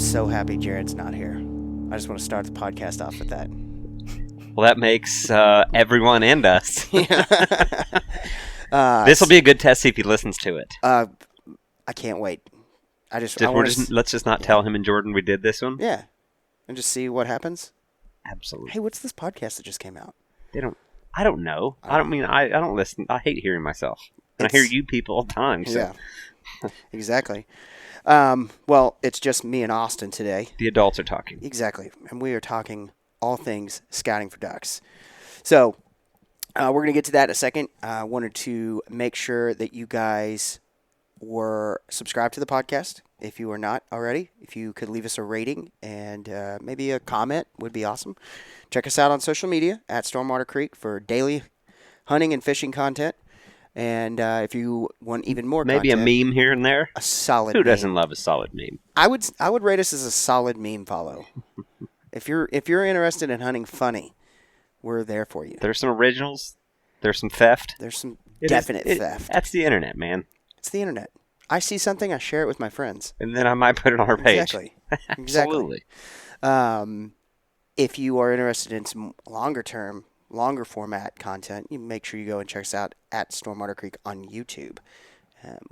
so happy Jared's not here. I just want to start the podcast off with that. Well, that makes everyone and us. Yeah. This will be a good test, see if he listens to it. I can't wait. Let's just not tell him and Jordan we did this one. Yeah. And just see what happens. Absolutely. Hey, what's this podcast that just came out? I don't know. I don't listen. I hate hearing myself. And I hear you people all the time. So. Yeah. Exactly. Well, it's just me and Austin today. The adults are talking. Exactly. And we are talking all things scouting for ducks. So we're going to get to that in a second. I wanted to make sure that you guys were subscribed to the podcast. If you are not already, if you could leave us a rating and maybe a comment would be awesome. Check us out on social media at Stormwater Creek for daily hunting and fishing content. And if you want even more maybe content, a meme here and there. a solid Who meme. doesn't love a solid meme? I would rate us as a solid meme follow. If you're interested in hunting funny, we're there for you. There's some originals. There's some theft. There's some definite theft. That's the internet, man. It's the internet. I see something, I share it with my friends. And then I might put it on our page. Exactly. Absolutely. If you are interested in some longer format content, you make sure you go and check us out at Stormwater Creek on YouTube.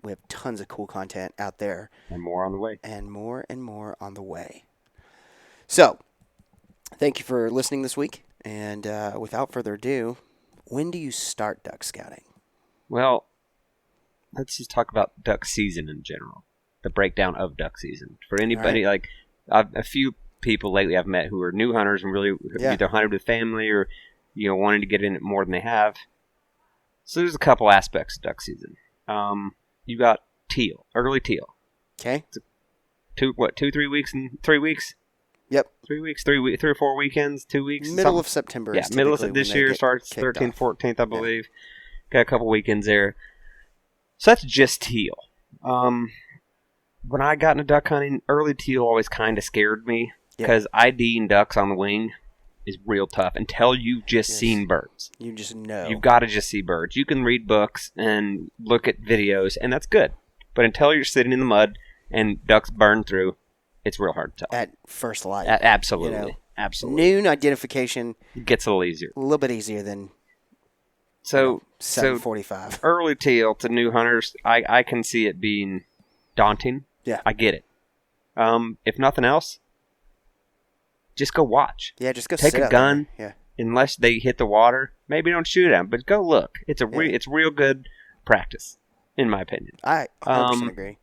We have tons of cool content out there. And more on the way. And more on the way. So, thank you for listening this week. And without further ado, when do you start duck scouting? Well, let's just talk about duck season in general. The breakdown of duck season. For anybody, right. a few people lately I've met who are new hunters and really either hunted with family or wanting to get in it more than they have. So there's a couple aspects of duck season. You got teal, early teal. Okay. 3 weeks and 3 weeks? Yep. 3 weeks, 3 or 4 weekends, 2 weeks? Middle of September. Yeah, middle of this year starts 13th, 14th, I believe. Yeah. Got a couple weekends there. So that's just teal. When I got into duck hunting, early teal always kind of scared me because IDing ducks on the wing is real tough until you've just seen birds. You just know. You've got to just see birds. You can read books and look at videos, and that's good. But until you're sitting in the mud and ducks burn through, it's real hard to tell. At first light. Absolutely. Absolutely. Noon identification gets a little easier. A little bit easier than 7:45. Early teal to new hunters, I can see it being daunting. Yeah. I get it. If nothing else, just go watch. Yeah, just go take sit a out gun. there. Yeah. Unless they hit the water, maybe don't shoot at them, but go look. It's it's real good practice, in my opinion. I 100% agree.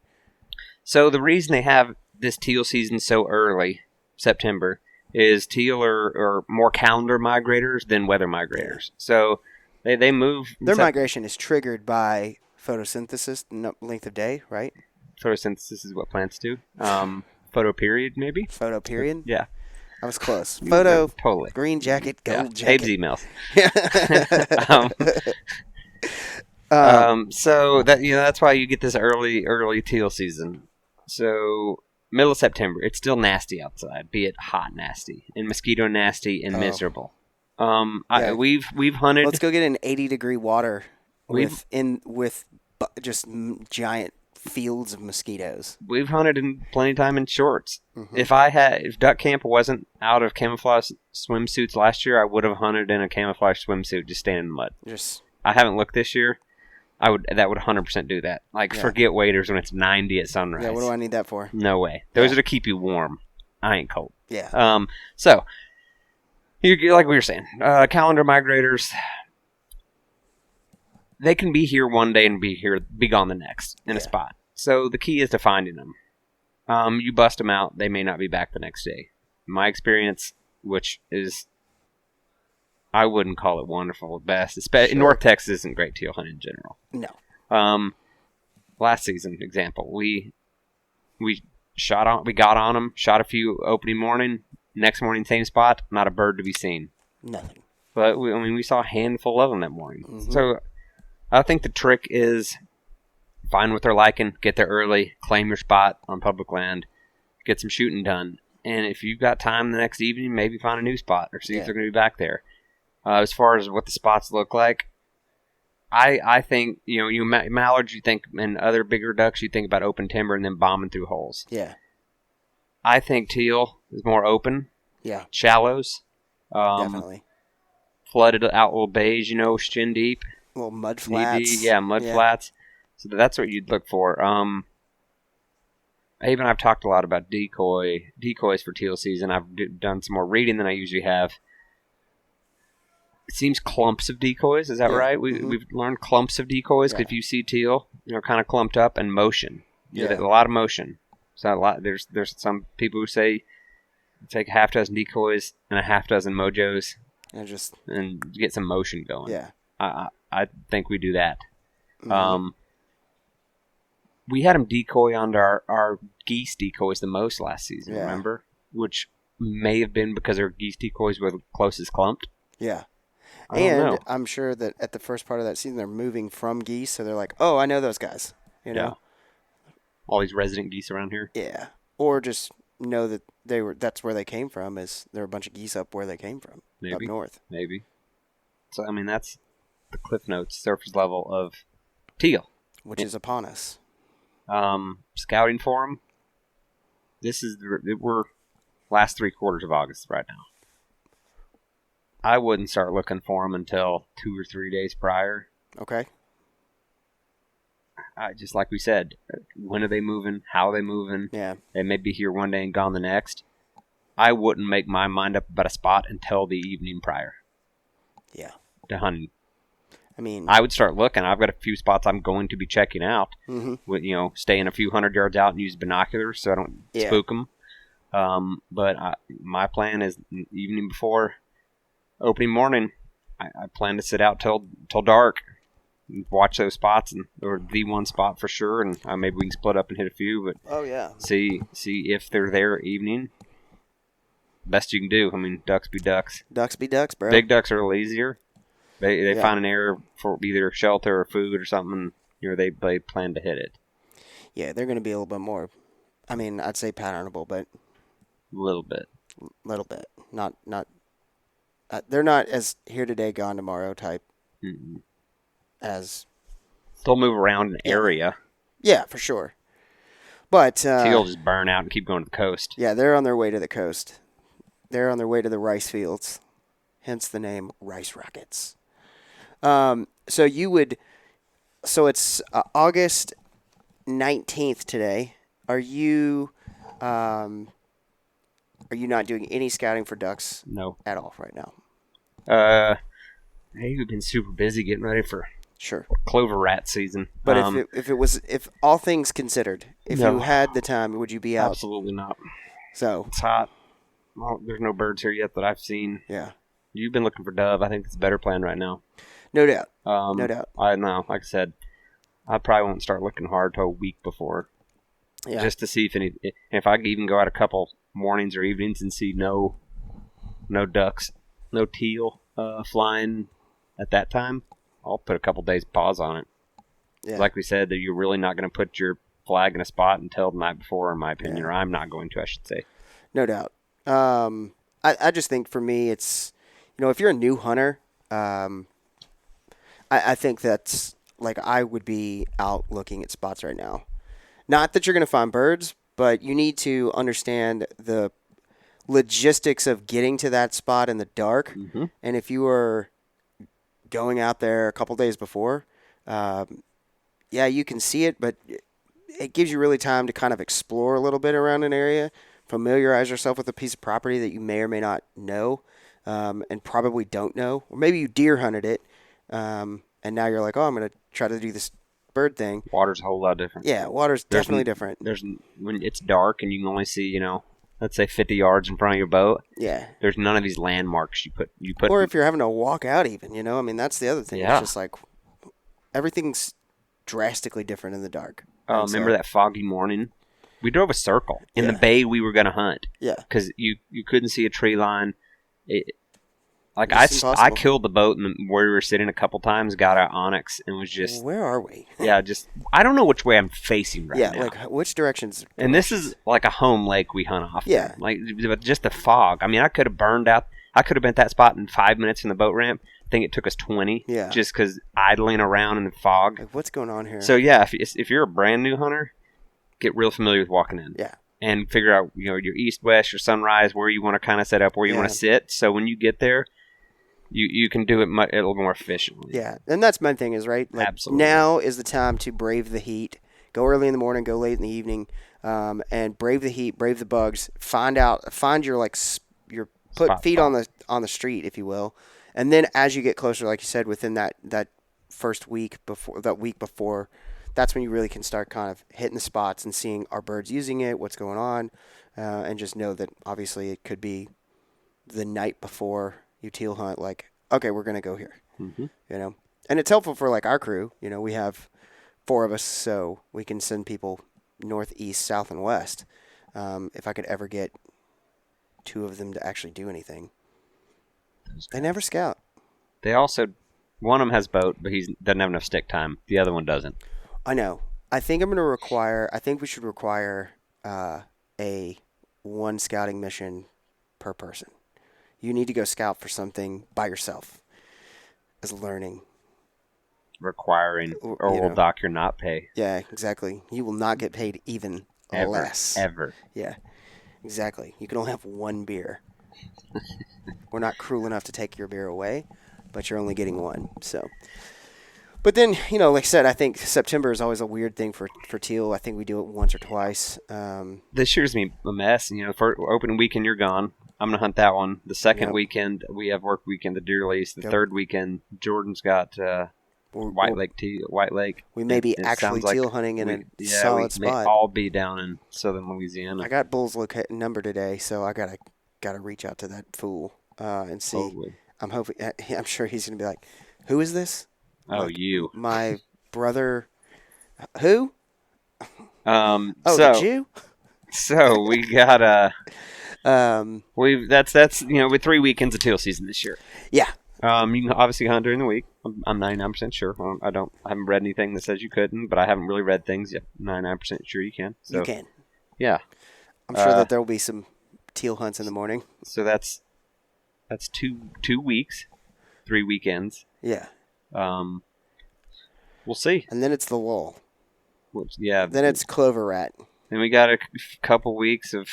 So the reason they have this teal season so early, September, is teal are more calendar migrators than weather migrators. So they move. Their migration is triggered by photosynthesis, length of day, right? Photosynthesis is what plants do. Photoperiod, maybe? Photoperiod? Yeah. I was close. Photo, totally. Green jacket, gold jacket. Abe's emails. So that's why you get this early teal season. So middle of September, it's still nasty outside, be it hot nasty and mosquito nasty and miserable. We've hunted. Let's go get in 80-degree water with just giant fields of mosquitoes. We've hunted in plenty of time in shorts. Mm-hmm. If duck camp wasn't out of camouflage swimsuits last year, I would have hunted in a camouflage swimsuit, just staying in the mud. I haven't looked this year. That would 100% do that. Forget waders when it's 90 at sunrise. Yeah, what do I need that for? No way. Those are to keep you warm. I ain't cold. Yeah. So you like we were saying, calendar migrators. They can be here one day and be gone the next in a spot. So the key is to finding them. You bust them out, they may not be back the next day. My experience, which is, I wouldn't call it wonderful at best. Especially North Texas isn't great teal hunting in general. No. Last season, example, we got on them, shot a few opening morning. Next morning, same spot, not a bird to be seen. Nothing. But we saw a handful of them that morning. Mm-hmm. So I think the trick is find what they're liking, get there early, claim your spot on public land, get some shooting done. And if you've got time the next evening, maybe find a new spot or see if they're going to be back there. As far as what the spots look like, I think, mallards, you think, and other bigger ducks, you think about open timber and then bombing through holes. Yeah. I think teal is more open. Yeah, Shallows. definitely. Flooded out little bays, shin deep. Little mud Knee flats. deep, yeah, mud flats. So that's what you'd look for. Even I've talked a lot about decoys for teal season. I've done some more reading than I usually have. It seems clumps of decoys. Is that right? We've learned clumps of decoys. Because if you see teal, kind of clumped up, and motion. There's a lot of motion. So a lot. There's some people who say take a half dozen decoys and a half dozen mojos and get some motion going. Yeah. I think we do that. Mm-hmm. We had them decoy onto our geese decoys the most last season, remember? Which may have been because our geese decoys were the closest clumped. Yeah. And I'm sure that at the first part of that season, they're moving from geese, so they're like, oh, I know those guys. Yeah. All these resident geese around here. Yeah. Or just know that that's where they came from, is there are a bunch of geese up where they came from, up north. Maybe. So, that's the Cliff Notes surface level of teal. Which is upon us. Scouting for them. We're last 3 quarters of August right now. I wouldn't start looking for them until 2 or 3 days prior. Okay. Just like we said, when are they moving? How are they moving? Yeah. They may be here one day and gone the next. I wouldn't make my mind up about a spot until the evening prior. Yeah. To hunting. I would start looking. I've got a few spots I'm going to be checking out. Mm-hmm. With staying a few 100 yards out and use binoculars so I don't spook them. But my plan is evening before opening morning. I plan to sit out till dark, and watch those spots, or the one spot for sure, and maybe we can split up and hit a few. But see if they're there evening. Best you can do. Ducks be ducks. Ducks be ducks, bro. Big ducks are a little easier. They find an area for either shelter or food or something. They plan to hit it. Yeah, they're going to be a little bit more. I'd say patternable, but a little bit. Not. They're not as here today, gone tomorrow type. Mm-mm. As they'll move around an area. Yeah, for sure. But teal just burn out and keep going to the coast. Yeah, they're on their way to the coast. They're on their way to the rice fields, hence the name Rice Rockets. So it's August 19th today. Are you not doing any scouting for ducks? No, at all right now. Hey, we've been super busy getting ready for sure clover rat season. But if all things considered, if you had the time, would you be out? Absolutely not. So it's hot. Well, there's no birds here yet that I've seen. Yeah. You've been looking for dove. I think it's a better plan right now. No doubt. No doubt. I know. Like I said, I probably won't start looking hard till a week before. Yeah. Just to see if I can even go out a couple mornings or evenings and see no ducks, no teal flying at that time, I'll put a couple days pause on it. Yeah. Like we said, that you're really not going to put your flag in a spot until the night before, in my opinion, or I'm not going to, I should say. No doubt. I just think for me, it's, if you're a new hunter, I think that's, I would be out looking at spots right now. Not that you're going to find birds, but you need to understand the logistics of getting to that spot in the dark. Mm-hmm. And if you are going out there a couple days before, you can see it, but it gives you really time to kind of explore a little bit around an area, familiarize yourself with a piece of property that you may or may not know, and probably don't know. Or maybe you deer hunted it, and now you're like, oh, I'm going to try to do this bird thing. Water's a whole lot different. Yeah, water's definitely different. When it's dark and you can only see, let's say 50 yards in front of your boat. Yeah. There's none of these landmarks you put. Or if you're having to walk out even, that's the other thing. Yeah. It's just everything's drastically different in the dark. Remember that foggy morning? We drove a circle in the bay we were going to hunt. Yeah. Because you couldn't see a tree line. I killed the boat and where we were sitting a couple times, got out Onyx, and was just... Where are we? I don't know which way I'm facing now. Yeah, which directions? And this is like a home lake we hunt off. Yeah. Just the fog. I could have burned out. I could have been at that spot in 5 minutes in the boat ramp. I think it took us 20. Yeah. Just because idling around in the fog. What's going on here? So, yeah, if you're a brand new hunter, get real familiar with walking in. Yeah. and figure out your east, west, your sunrise, where you want to kind of set up, where you want to sit. So when you get there, you can do it a little more efficiently. Yeah, and that's my thing is, right? Like, Absolutely. now is the time to brave the heat. Go early in the morning, go late in the evening, and brave the heat, brave the bugs. Find your your Spot. feet on the street, if you will, and then as you get closer, like you said, within that first week before, that's when you really can start kind of hitting the spots and seeing are birds using it, what's going on, and just know that obviously it could be the night before you teal hunt. Like, okay, we're gonna go here, Mm-hmm. and it's helpful for like our crew. We have 4 of us, so we can send people north, east, south, and west. If I could ever get 2 of them to actually do anything, they never scout. They also, one of them has boat, but he doesn't have enough stick time. The other one doesn't. I know. I think we should require a 1 scouting mission per person. You need to go scout for something by yourself as learning. Requiring, or will dock your not pay. Yeah, exactly. You will not get paid even less. Ever. Yeah, exactly. You can only have 1 beer. We're not cruel enough to take your beer away, but you're only getting 1. So, but then, like I said, I think September is always a weird thing for teal. I think we do it once or twice. This year's me a mess. For opening weekend, you're gone. I'm gonna hunt that one. The second Yep. weekend, we have work weekend, the deer release. The third weekend, Jordan's got White Lake. We may be It actually sounds teal like hunting in a we solid may spot. all be down in southern Louisiana. I got Bull's number today, so I gotta reach out to that fool and see. Totally. I'm hoping. I'm sure he's gonna be like, "Who is this?" Oh, Like, you. my brother. Who? Oh, the Jew. So we got that's with 3 weekends of teal season this year. Yeah. You can obviously hunt during the week. I'm 99% sure. I haven't read anything that says you couldn't, but I haven't really read things yet. 99% sure you can. So, You can. Yeah. I'm sure that there will be some teal hunts in the morning. So that's 2 weeks, 3 weekends. Yeah. We'll see. And then it's the lull. Yeah. Then it's clover rat. Then we got a couple weeks of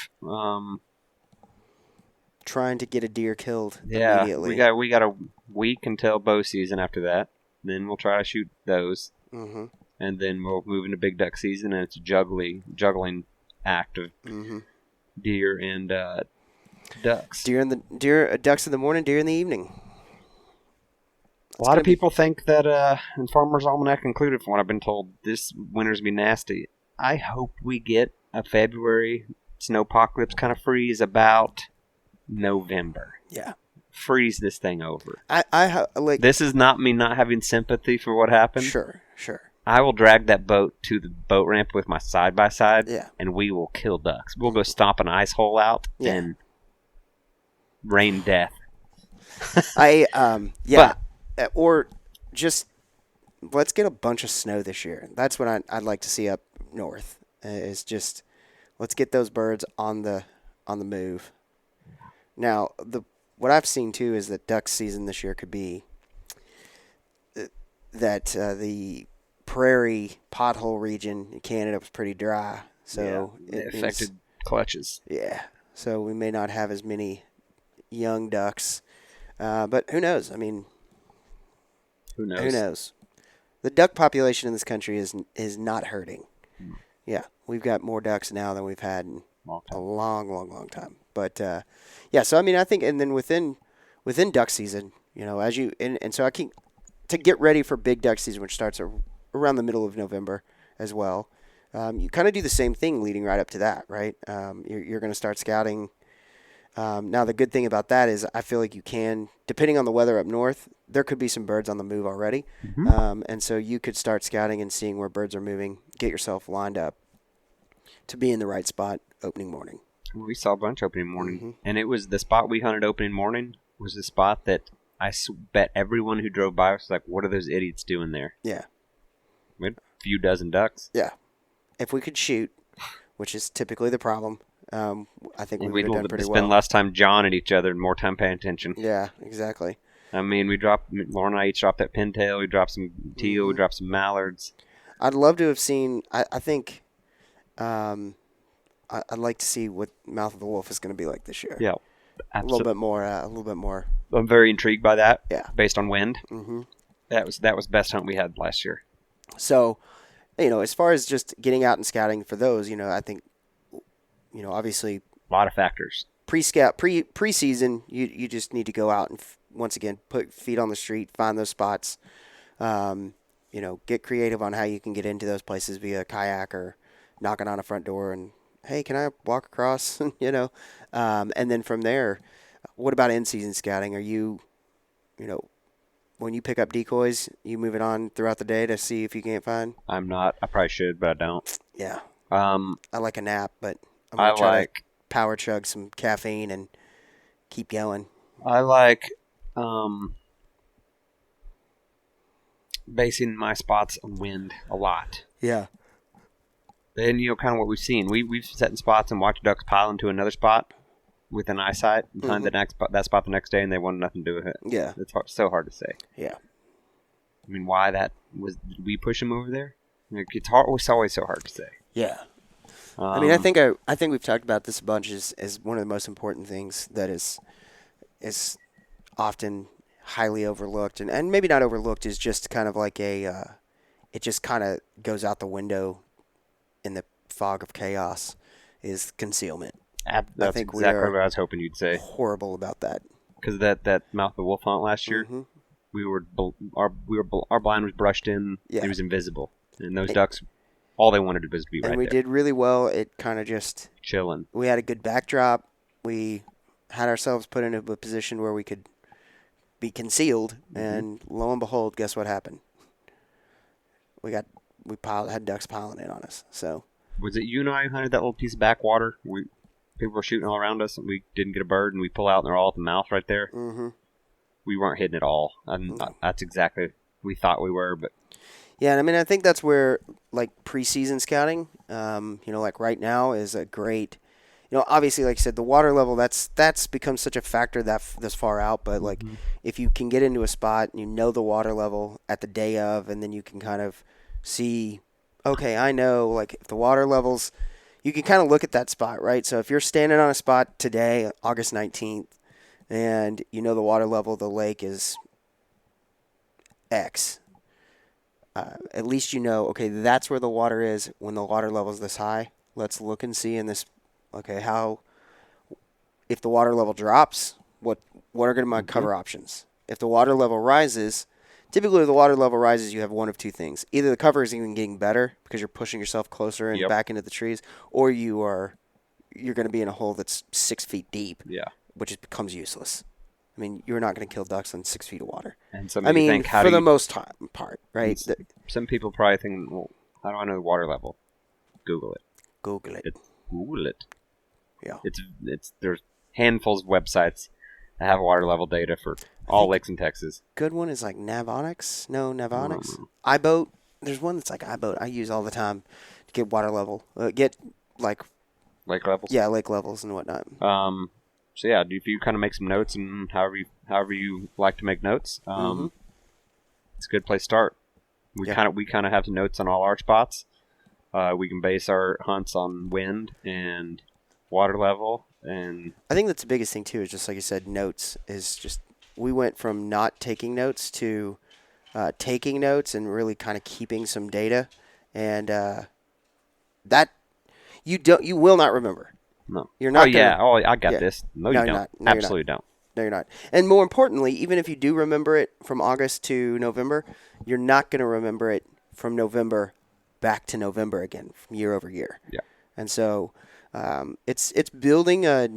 trying to get a deer killed immediately. We got a week until bow season after that. Then we'll try to shoot those. Mm-hmm. And then we'll move into big duck season, and it's a juggling act of deer and ducks. Ducks in the morning, deer in the evening. A lot of people think that, and Farmer's Almanac included, from what I've been told, this winter's be nasty. I hope we get a February snowpocalypse kind of freeze about November. Yeah. Freeze this thing over. I like. This is not me not having sympathy for what happened. Sure. I will drag that boat to the boat ramp with my side-by-side, and we will kill ducks. We'll go stomp an ice hole out and rain death. Or just let's get a bunch of snow this year. That's what I'd like to see up north. Is just let's get those birds on the move. Now, what I've seen too is that duck season this year could be that the prairie pothole region in Canada was pretty dry, so it affected clutches. Yeah, so we may not have as many young ducks, but who knows? I mean, who knows? Who knows? The duck population in this country is not hurting. Yeah, we've got more ducks now than we've had in a long time. But so I mean, I think, and then within duck season, as you and so I can to get ready for big duck season, which starts around the middle of November as well. You kind of do the same thing leading right up to that, right? You're going to start scouting. Now, the good thing about that is I feel like you can, depending on the weather up north, there could be some birds on the move already. And so you could start scouting and seeing where birds are moving, get yourself lined up to be in the right spot opening morning. We saw a bunch opening morning, and it was the spot we hunted opening morning was the spot that I bet everyone who drove by was like, what are those idiots doing there? Yeah. We had a few dozen ducks. Yeah. If we could shoot, which is typically the problem, I think we would have done pretty well. Spend less time jawing at each other and more time paying attention. Yeah, exactly. I mean, Lauren and I each dropped that pintail, we dropped some teal, we dropped some mallards. I'd love to have seen, I think, I'd like to see what Mouth of the Wolf is going to be like this year. Yeah, A little bit more. A little bit more. I'm very intrigued by that. Yeah. Based on wind. Mm-hmm. That was the best hunt we had last year. So, as far as just getting out and scouting for those, I think, obviously, A lot of factors. preseason, you just need to go out and once again put feet on the street, find those spots. Get creative on how you can get into those places via kayak or knocking on a front door and, hey, can I walk across? And then from there, what about in-season scouting? Are you, when you pick up decoys, you move it on throughout the day to see if you can't find? I'm not. I probably should, but I don't. Yeah. I I like a nap, but I'm going to try like to power chug some caffeine and keep going. I like basing my spots on wind a lot. Yeah. And kind of what we've seen. We've set in spots and watched ducks pile into another spot with an eyesight and find that spot the next day, and they wanted nothing to do with it. Yeah. It's so hard to say. Yeah. I mean, why that was? Did we push them over there? It's hard. It's always so hard to say. Yeah. I think we've talked about this a bunch as one of the most important things that is often highly overlooked, and maybe not overlooked, is just kind of like it just kind of goes out the window in the fog of chaos, is concealment. That's exactly what I was hoping you'd say. Horrible about that. Because that Mouth of the Wolf hunt last year, our blind was brushed in. Yeah. It was invisible, and those ducks, all they wanted to do was be right there. And we did really well. It kind of just chilling. We had a good backdrop. We had ourselves put into a position where we could be concealed, and lo and behold, guess what happened? Had ducks piling in on us. So was it you and I who hunted that little piece of backwater? People were shooting all around us, and we didn't get a bird, and we pull out, and they're all at the mouth right there. Mm-hmm. We weren't hitting it all. That's exactly we thought we were, but yeah, and I think that's where like preseason scouting, like right now is a great. Obviously, like I said, the water level that's become such a factor this far out. But like, if you can get into a spot and you know the water level at the day of, and then you can kind of see, okay, I know like if the water levels, you can kind of look at that spot, right? So if you're standing on a spot today, August 19th, and you know the water level of the lake is X, at least okay, that's where the water is when the water level is this high. Let's look and see in this. Okay, if the water level drops, what are going to be my cover options? If the water level rises, typically if the water level rises, you have one of two things. Either the cover is even getting better because you're pushing yourself closer and back into the trees, or you're going to be in a hole that's 6 feet deep, which becomes useless. I mean, you're not going to kill ducks in 6 feet of water. And some people think, for the most part, right? Some people probably think, well, how do I know the water level? Google it. Google it. Google it. Yeah. There's handfuls of websites that have water level data for all lakes in Texas. Good one is like Navonics. No, Navonics. iBoat. There's one that's like iBoat. I use all the time to get water level. Get like lake levels. Yeah, lake levels and whatnot. So yeah, if you kind of make some notes and however you like to make notes, it's a good place to start. We kind of have some notes on all our spots. We can base our hunts on wind and water level, and I think that's the biggest thing too. Is just like you said, notes is just we went from not taking notes to taking notes and really kind of keeping some data, and that you will not remember. No, you're not. I got this. No, you don't. No, absolutely don't. No, you're not. And more importantly, even if you do remember it from August to November, you're not going to remember it from November back to November again, from year over year. Yeah. And so it's building a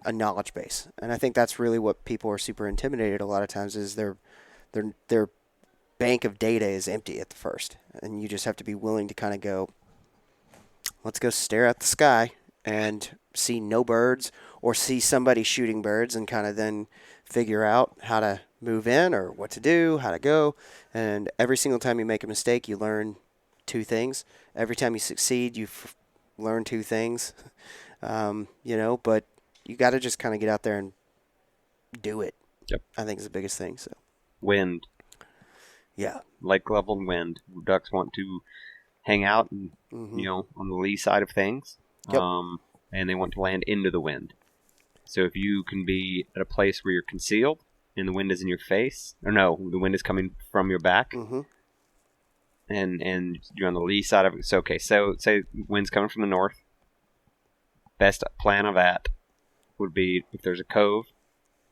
knowledge base, and I think that's really what people are super intimidated a lot of times is their bank of data is empty at the first, and you just have to be willing to kind of go, let's go stare at the sky and see no birds or see somebody shooting birds and kind of then figure out how to move in or what to do, how to go. And every single time you make a mistake, you learn two things. Every time you succeed, you learn two things, but you got to just kind of get out there and do it. Yep. I think is the biggest thing. So wind. Yeah. Lake level and wind. Ducks want to hang out and, on the lee side of things. Yep. And they want to land into the wind. So if you can be at a place where you're concealed and the wind is in your face, or no, the wind is coming from your back, Mm-hmm. and you're on the lee side of it. So okay, so say wind's coming from the north. Best plan of that would be if there's a cove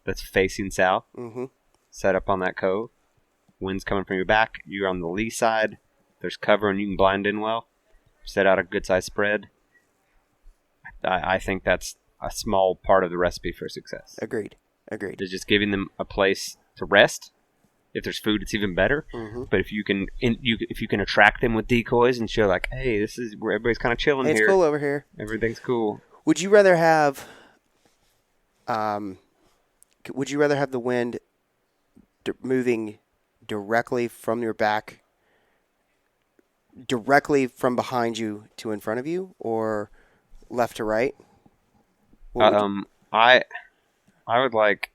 that's facing south, Mm-hmm. set up on that cove. Wind's coming from your back. You're on the lee side. There's cover and you can blind in well. Set out a good size spread. I think that's a small part of the recipe for success. Agreed. Is just giving them a place to rest. If there's food, it's even better. Mm-hmm. But if you can attract them with decoys and show like, hey, this is where everybody's kind of chilling It's here. cool over here. Everything's cool. Would you rather have the wind moving directly from your back, directly from behind you to in front of you, or left to right? I would like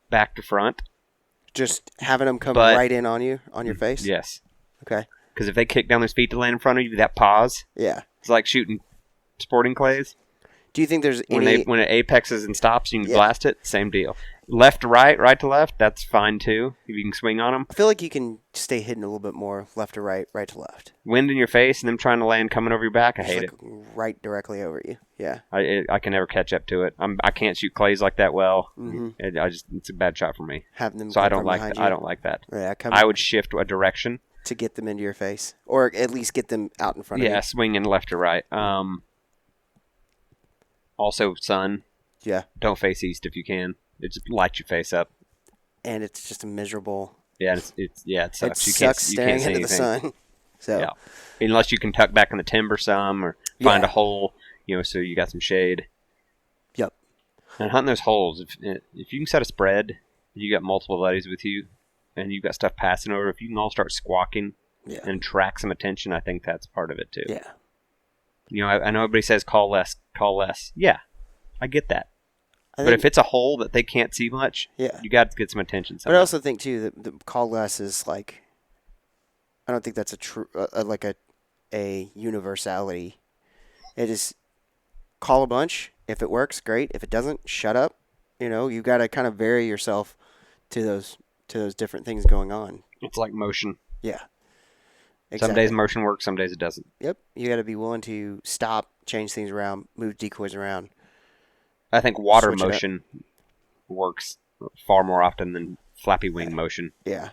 back to front. Just having them come But- right in on you, on your face? Yes. Okay. Because if they kick down their feet to land in front of you, that pause, Yeah. it's like shooting sporting clays. Do you think there's When any... when it apexes and stops, you can Yeah. blast it. Same deal. Left to right, right to left, that's fine too. If you can swing on them. I feel like you can stay hidden a little bit more, left to right, right to left. Wind in your face and them trying to land coming over your back, I Just hate like right directly over you. Yeah. it. I can never catch up to it. I can't shoot clays like that well. Mm-hmm. It's a bad shot for me. Having them So come I don't from like behind that. you. I don't like that. Yeah, I would shift a direction. to get them into your face, or at least get them out in front of you. Yeah, swinging left to right. Also, sun. Yeah. Don't face east if you can. It just lights your face up. And it's just a miserable. Yeah, it sucks. It You sucks you staring see into the anything. sun. So Yeah. Unless you can tuck back in the timber some or find Yeah. a hole, so you got some shade. Yep. And hunting those holes, if you can set a spread, you got multiple buddies with you, and you've got stuff passing over, if you can all start squawking Yeah. and attract some attention, I think that's part of it too. Yeah. I know everybody says call less. Yeah, I get that. I But think, if it's a hole that they can't see much, yeah. you got to get some attention. But Somehow. I also think too that the call less is like, I don't think that's a true like a universality. It is call a bunch. If it works, great. If it doesn't, shut up. You got to kind of vary yourself to those different things going on. It's like motion. Yeah. Some days motion works, some days it doesn't. Yep. You got to be willing to stop, change things around, move decoys around. I think water Switch it up. motion works far more often than flappy wing motion. Yeah.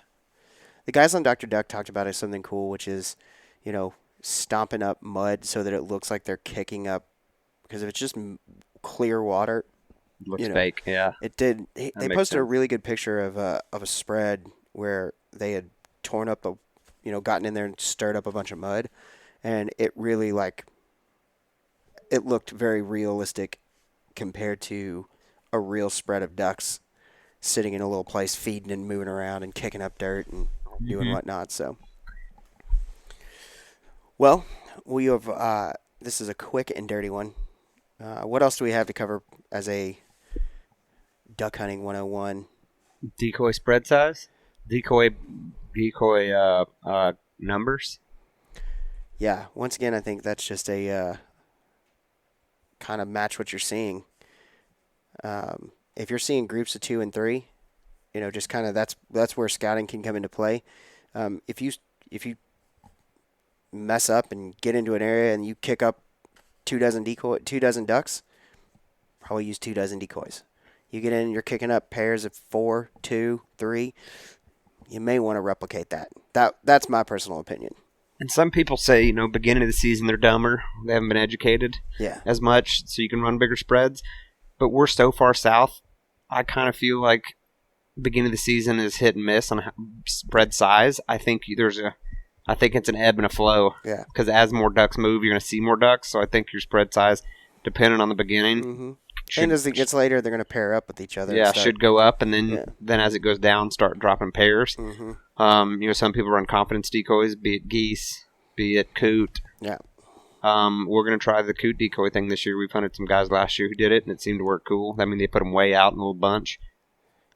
The guys on Dr. Duck talked about something cool, which is, stomping up mud so that it looks like they're kicking up. Because if it's just clear water, It looks fake, yeah. it did. They makes posted a sense. really good picture of a spread where they had torn up gotten in there and stirred up a bunch of mud, and it really it looked very realistic compared to a real spread of ducks sitting in a little place feeding and moving around and kicking up dirt and doing whatnot. So, well, we have this is a quick and dirty one. What else do we have to cover as a duck hunting 101? Decoy spread size? Decoy numbers? Yeah, once again, I think that's just a kind of match what you're seeing. If you're seeing groups of 2 and 3, just kind of that's where scouting can come into play. If you mess up and get into an area and you kick up 2 dozen ducks, probably use 2 dozen decoys. You get in and you're kicking up pairs of 4, 2, 3. You may want to replicate that. That's my personal opinion. And some people say, beginning of the season they're dumber. They haven't been educated Yeah. as much, so you can run bigger spreads. But we're so far south, I kind of feel like beginning of the season is hit and miss on spread size. I think it's an ebb and a flow. Yeah. Because as more ducks move, you're going to see more ducks. So I think your spread size, depending on the beginning, Mm-hmm. And as it gets later, they're going to pair up with each other. yeah, and start- should go up, and then Yeah. then as it goes down, start dropping pairs. Mhm. Some people run confidence decoys, be it geese, be it coot. Yeah. We're going to try the coot decoy thing this year. We've hunted some guys last year who did it, and it seemed to work cool. I mean, they put them way out in a little bunch.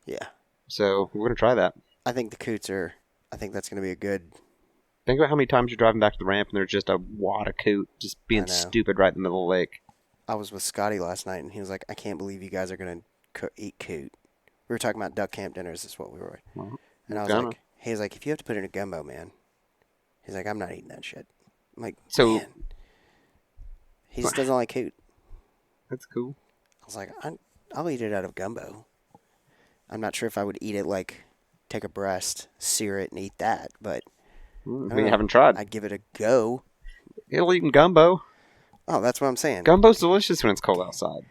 Yeah. So we're going to try that. I think the coots I think that's going to be a good Think about how many times you're driving back to the ramp and there's just a wad of coot just being stupid right in the middle of the lake. I was with Scotty last night, and he was like, I can't believe you guys are going to eat coot. We were talking about duck camp dinners is what we were. And I was like, he was like, if you have to put it in a gumbo, man. He's like, I'm not eating that shit. I'm like, man. He just doesn't like coot. That's cool. I was like, I'll eat it out of gumbo. I'm not sure if I would eat it like take a breast, sear it, and eat that, but we haven't tried. I'd give it a go. It'll eat in gumbo. Oh, that's what I'm saying. Gumbo's delicious when it's cold outside.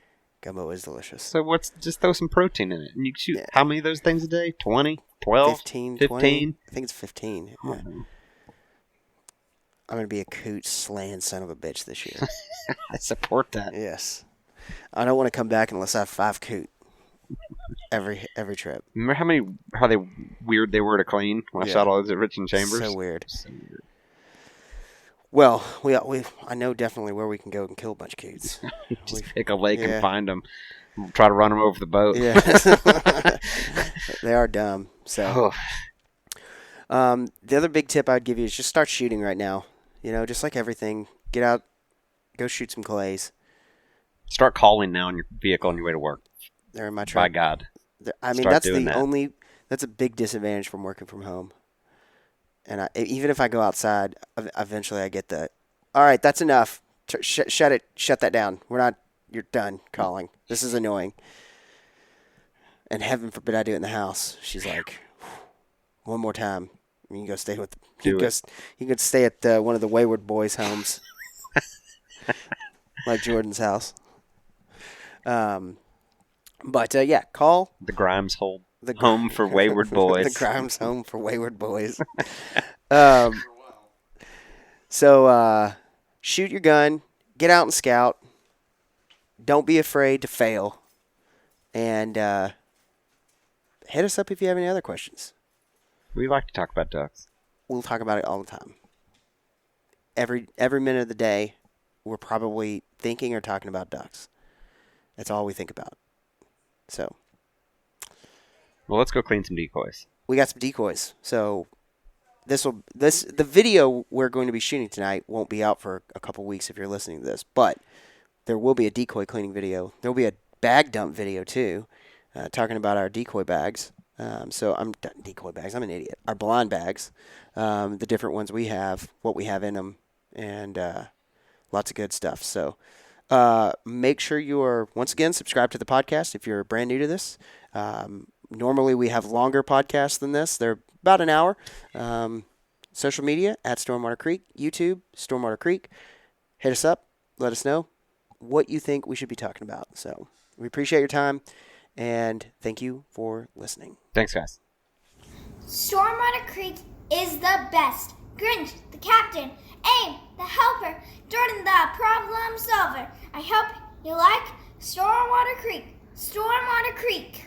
Gumbo is delicious. So just throw some protein in it. And you shoot how many of those things a day? 20? 12? 15? 15? 20? I think it's 15. Yeah. I'm going to be a coot slaying son of a bitch this year. I support that. Yes. I don't want to come back unless I have 5 coot every trip. Remember how weird they were to clean when I shot all those at Rich and Chambers? So weird. Well, I know definitely where we can go and kill a bunch of coots. Just pick a lake and find them. Try to run them over the boat. Yeah. They are dumb. So, the other big tip I'd give you is just start shooting right now. Just like everything, get out, go shoot some clays. Start calling now in your vehicle on your way to work. They're in my truck. By God. I mean, that's a big disadvantage from working from home. And even if I go outside, eventually I get all right, that's enough. Shut that down. You're done calling. This is annoying. And heaven forbid I do it in the house. She's like, one more time. You can go stay with. You can stay at one of the Wayward Boys' homes, like Jordan's house. But call the Grimes home for Wayward Boys. The Grimes home for Wayward Boys. So shoot your gun, get out and scout. Don't be afraid to fail, and hit us up if you have any other questions. We like to talk about ducks. We'll talk about it all the time. Every minute of the day, we're probably thinking or talking about ducks. That's all we think about. So, well, let's go clean some decoys. We got some decoys. So, the video we're going to be shooting tonight won't be out for a couple weeks if you're listening to this, but there will be a decoy cleaning video. There will be a bag dump video too, talking about our decoy bags. Decoy bags. I'm an idiot. Our blind bags, the different ones we have, what we have in them, and lots of good stuff. So make sure you are, once again, subscribed to the podcast if you're brand new to this. Normally we have longer podcasts than this. They're about an hour. Social media, at Stormwater Creek. YouTube, Stormwater Creek. Hit us up. Let us know what you think we should be talking about. So we appreciate your time. And thank you for listening. Thanks, guys. Stormwater Creek is the best. Grinch, the captain. Abe, the helper. Jordan, the problem solver. I hope you like Stormwater Creek. Stormwater Creek.